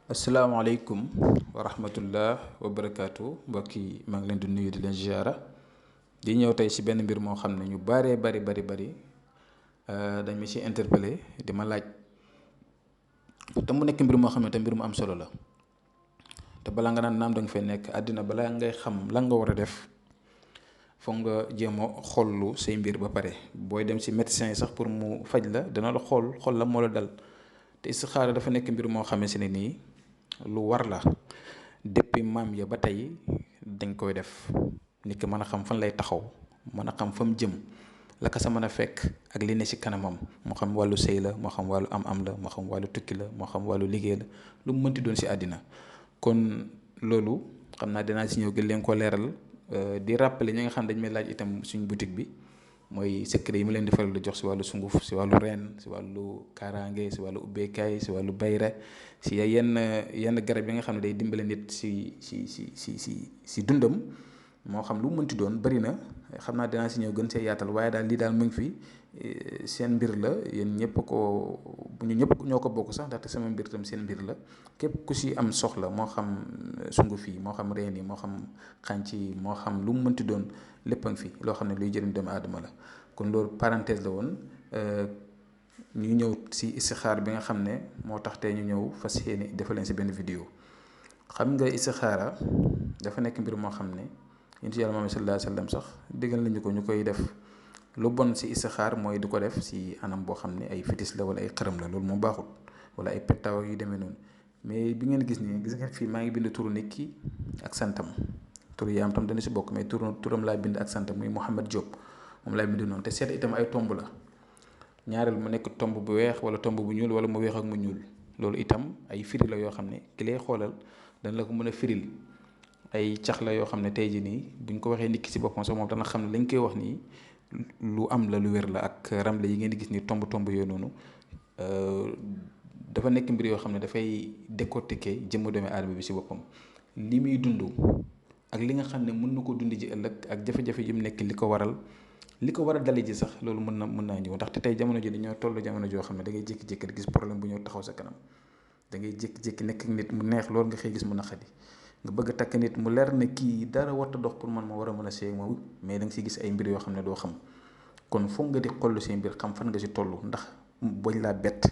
asalaamaaleykum wa rahmatullah wa barakaatu mbokk yi maa ngi leen di nuyu di leen ziara di ñëw tey ci benn mbir moo xam ne ñu bari dañ ma ci interpellé di ma laaj te mu nekk mbir moo xam ne te mbir mu am solo la te balaa nga naan naam da nga fay nekk àddina balaa ngay xam lan nga war a def foog nga jéem a xoollu say mbir ba pare booy dem ci médecin yi sax pour mu faj la dana la xool la moo la dal te istixaara dafa nekk mbir moo xamee si ne nii lu war la depuis maam ya ba tey dañ koy def nit ki mën a xam fan lay taxaw mën a xam fa mu jëm la ko sa mën a fekk ak li ne ci kanamam moo xam wàllu sëy la moo xam wàllu am la moo xam wàllu tukki la moo xam wàllu liggéey la lu mu mënti doon ci àddina kon loolu xam naa dinaa ci ñëw gën leen ko leeral di rappeler ñi nga xam dañ may laaj itam suñ boutique bi mooy secret yi mu leen di faral di jox ci wàllu sunguf ci wàllu reen ci wàllu kaaraange ci wàllu ubbeekaay ci wàllu bayre ci yenn garab yi nga xam ne day dimbale nit ci dundam moo xam lu mu mënti doon bari na xam naa dinaa ci ñëw gën see yaatal waaye daal lii daal mu ngi fi seen mbir la yéen ñëpp ñu ñëpp ñoo ko bokk sax ndaxte sama mbir tam seen mbir la képp ku ci am soxla moo xam sunguf yi moo xam reen yi moo xam xànc yi moo xam lu mu mënti doon lépp a ngi fi loo xam ne luy jëriñ doomu aadama la kon loolu parenthèse la woon ñu ñëw ci istixaar bi nga xam ne moo tax tey ñu ñëw fas yéene defal leen ci benn vidéo xam nga istixaara dafa nekk mbir moo xam ne yonent Yàlla Muhammad sallallahu alayhi wa sallam sax diggal nañu ko ñu koy def lu bon ci istixaar mooy du ko def ci anam boo xam ne ay fétiche la wala ay xërëm la loolu moo baaxut wala ay pettaaw yu demee noonu mais bi ngeen gis nii gis ngeen fii maa ngi bind turu nit ki ak santam tur yaam tam dana ci bokk mais turam laa bind ak santam muy Mouhamed Diop moom laay bind noonu te seet itam ay tomb la ñaareel mu nekk tomb bu weex wala tomb bu ñuul wala mu weex ak mu ñuul loolu itam ay firi la yoo xam ne ki lay xoolal dana la ko mën a firil ay cax la yoo xam ne tey jii nii buñ ko waxee nit ki ci boppam sax moom dana xam ne lañ koy wax nii lu am la lu wér la ak ramle yi ngeen di gis ni tomb yooyu noonu dafa nekk mbir yoo xam ne dafay décortiquer jëmm doomu aadama bi ci boppam li muy dund ak li nga xam ne mën na ko dund ji ëllëg ak jafe-jafe yi mu nekk li ko war a dale ji sax loolu mën naa ñëw ndaxte tey jamono ji dañoo toll jamono joo xam ne da ngay jékki-jékki gis problème bu ñëw taxaw sa kanam da ngay jékki-jékki nekk ak nit mu neex loolu nga xëy gis mu naqadi nga bëgg a takk nit mu leer na kii dara warta dox pour man ma war a mën a seey moom mais da nga ciy gis ay mbir yoo xam ne doo xam kon foog nga di xoll seen mbir xam fan nga ci toll ndax bañ laa bett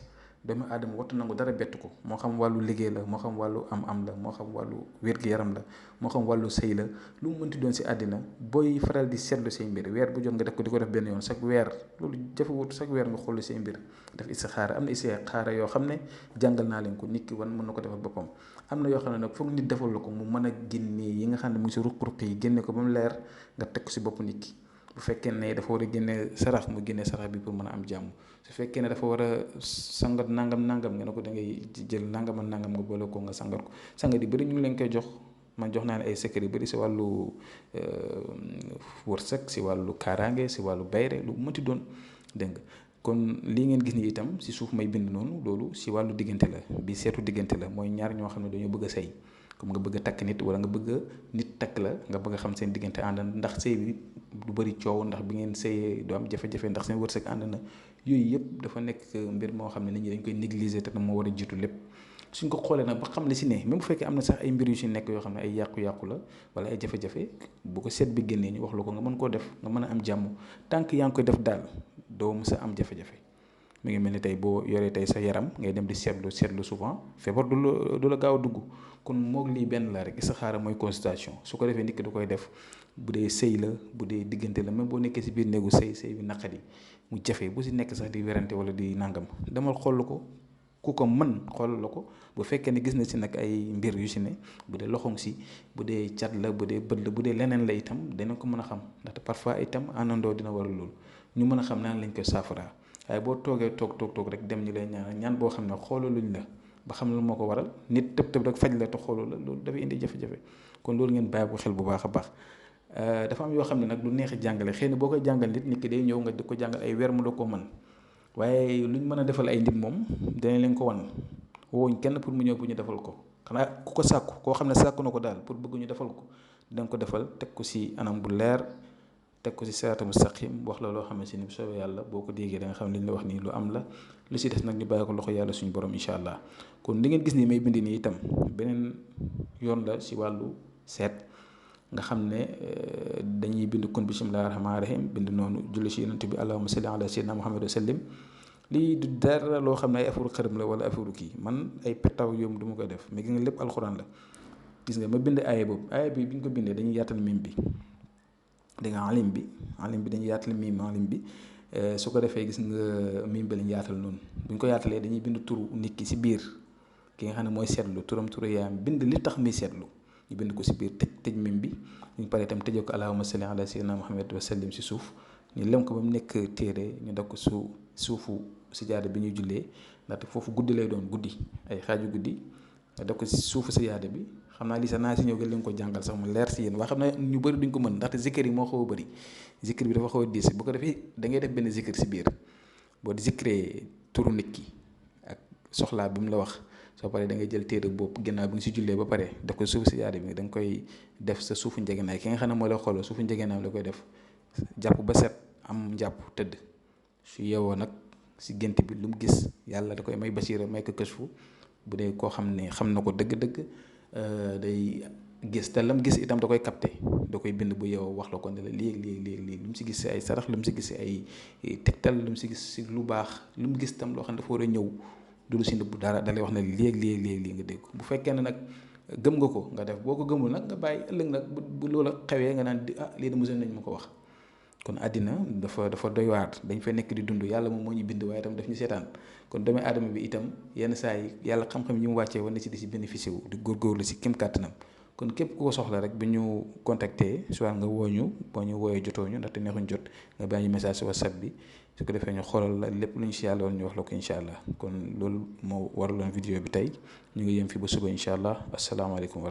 doomu aadama warta nangu dara bett ko moo xam wàllu liggéey la moo xam wàllu am la moo xam wàllu wér-gu-yaram la moo xam wàllu sëy la lu mu mënti doon ci àddina booy faral di seetlu say mbir weer bu jot nga def ko di ko def benn yoon chaque weer loolu jafewut chaque weer nga xoll say mbir def istixaara am na istixaara yoo xam ne jàngal naa leen ko nit ki wan mën na ko defal boppam am na yoo xam ne nag foog nit defal la ko mu mën a génnee yi nga xam ne mu ngi ci ruq-ruq yi génne ko ba mu leer nga teg ko ci bopp nit ki bu fekkee ne dafa war a génne sarax mu génne sarax bi pour mën a am jàmm su fekkee ne dafa war a sangat nangam nga ne ko da ngay jël nangam ak nangam nga boole ko nga sangat ko sangat yi bëri ñu ngi leen koy jox man jox naa ne ay secret yu bëri ci wàllu wërsëg ci wàllu kaaraange ci wàllu bayre lu mënti doon dégg nga kon lii ngeen gis ni itam ci suuf may bind noonu loolu ci wàllu diggante la bi seetu diggante la mooy ñaar ñoo xam ne dañoo bëgg a sëy comme nga bëgg a takk nit wala nga bëgg nit takk la nga bëgg a xam seen diggante ànd ndax sëy bi du bëri coow ndax bi ngeen sëyee du am jafe-jafe ndax seen wërsëg ànd na yooyu yëpp dafa nekk mbir moo xam ne nit ñi dañ koy négliger te moo war a jiitu lépp suñ ko xoolee nag ba xam li ci ne même bu fekkee am na sax ay mbir yu ci nekk yoo xam ne ay yàqu-yàqu la wala ay jafe-jafe bu ko seet bi génnee ñu wax la ko nga mën koo def nga mën a am jàmm tant que yaa ngi koy def daal doo mës a am jafe-jafe mi ngi mel ni tey boo yoree tey sa yaram ngay dem di seetlu souvent feebar du la gaaw a dugg kon moog lii benn la rek istixaara mooy consultation su ko defee nit ki da koy def bu dee sëy la bu dee diggante la même boo nekkee ci biir néegu sëy bi naqadi mu jafe bu ci nekk sax di werante wala di nangam demal xool ko ku ko mën xool la ko bu fekkee ne gis na ci nag ay mbir yu ci ne bu dee loxoom ci bu dee cat la bu dee bët la bu dee leneen la itam danañ ko mën a xam ndaxte parfois itam àndandoo dina waral loolu ñu mën a xam naan lañ koy saafara waaye boo toogee toog rek dem ñu lay ñaan boo xam ne xoolaluñ la ba xam lan moo ko waral nit tëb rek faj la te xooloo la loolu dafay indi jafe-jafe kon loolu ngeen bàyyi ko xel bu baax a baax dafa am yoo xam ne nag du neex a jàngale xëy na boo koy jàngal nit ki day ñëw nga di ko jàngal ay weer mu doo ko mën waaye luñ mën a defal ay nit moom danañ leen ko wan woowuñ kenn pour mu ñëw bu ñu defal ko xanaa ku ko sàkku koo xam ne sàkku na ko daal pour bëgg ñu defal ko dinañ ko defal teg ko ci anam bu leer teg ko ci siraatal mustaqim wax la loo xamante ni bu soobee yàlla boo ko déggee da nga xam li ñu la wax nii lu am la lu ci des nag ñu bàyyi ko loxo yàlla suñu borom incha allah. kon li ngeen gis nii may bind nii itam beneen yoon la ci wàllu seet nga xam ne dañuy bind kun bismillaahi rahmaani rahiim bind noonu julli ci yonent bi allahumma salli ala sayyidina muhammad wa sallim. lii du dara loo xam ne ay affaire xërëm la wala affaire kii man ay pettaw yom du ma koy def mais gis nga lépp alxuraan la. gis nga ma bind aaya boobu aaya bi bi ñu ko bindee dañuy yaatal mim bi da nga alim bi dañuy yaatal mim alim bi su ko defee gis nga mim bi lañu yaatal noonu bu ñu ko yaatalee dañuy bind turu nit ki ci biir ki nga xam ne mooy seetlu turam turu yaayam bind li tax muy seetlu ñu bind ko ci biir tëj mim bi ñu paree itam tëjee ko allahumma salli ala sayyidina muhammad wa sallim ci suuf ñu lem ko ba mu nekk téere ñu def ko suufu sijaada bi ñuy jullee ndaxte foofu guddi lay doon guddi ay xaaju guddi nga def ko ci suufu sijaada bi xam naa lii sax naa si ñëw gën leen ko jàngal sax mu leer si yéen waa xam ne ñu bëri duñ ko mën ndaxte zikr yi moo xaw a bëri zikr bi dafa xaw a diis bu ko defee da ngay def benn zikr si biir boo di zikree turu nit ki ak soxlaa bi mu la wax soo paree da ngay jël téere boobu ginnaaw bi nga si jullee ba pare def ko suufu sijaada bi da nga koy def sa suufu njëgënaay ki nga xam ne moo la xooloo suufu njëgënaay la koy def jàpp ba set am njàpp tëdd su yeewoo nag si gént bi lu mu gis yàlla da koy may basiira may ko kësfu bu dee koo xam ne xam na ko dëgg-dëgg day gis te lam gis itam da koy capté da koy bind bu yow wax la ko ne la léegi lu mu si gis si ay sarax lu mu si gis si ay tegtal lu mu si gis si lu baax lu mu gis itam loo xam ne dafa war a ñëw du lu si nëbb dara da lay wax ne léegi nga dégg bu fekkee ne nag gëm nga ko nga def boo ko gëmul nag nga bàyyi ëllëg nag bu loola xewee nga naan lii de mosoon nañ ma ko wax. kon àddina dafa doy waar dañ fa nekk di dund yàlla moom moo ñu bind waaye itam daf ñu seetaan kon doomu aadama bi itam yenn saa yi yàlla xam-xam yi mu wàccee war na ci di si bénéficié wu di góorgóorlu si kem kàttanam kon képp ku ko soxla rek bi ñu contacter soit nga wooñu boo ñu wooyee jotoo ñu ndaxte neexuñ jot nga bàyyi message si WhatsApp bi su ko defee ñu xoolal la lépp lu ñu si yàlla woon ñu wax la ko incha allah kon loolu moo waraloon vidéo bi tey ñu ngi yem fi ba suba incha allah asalaamaaleykum.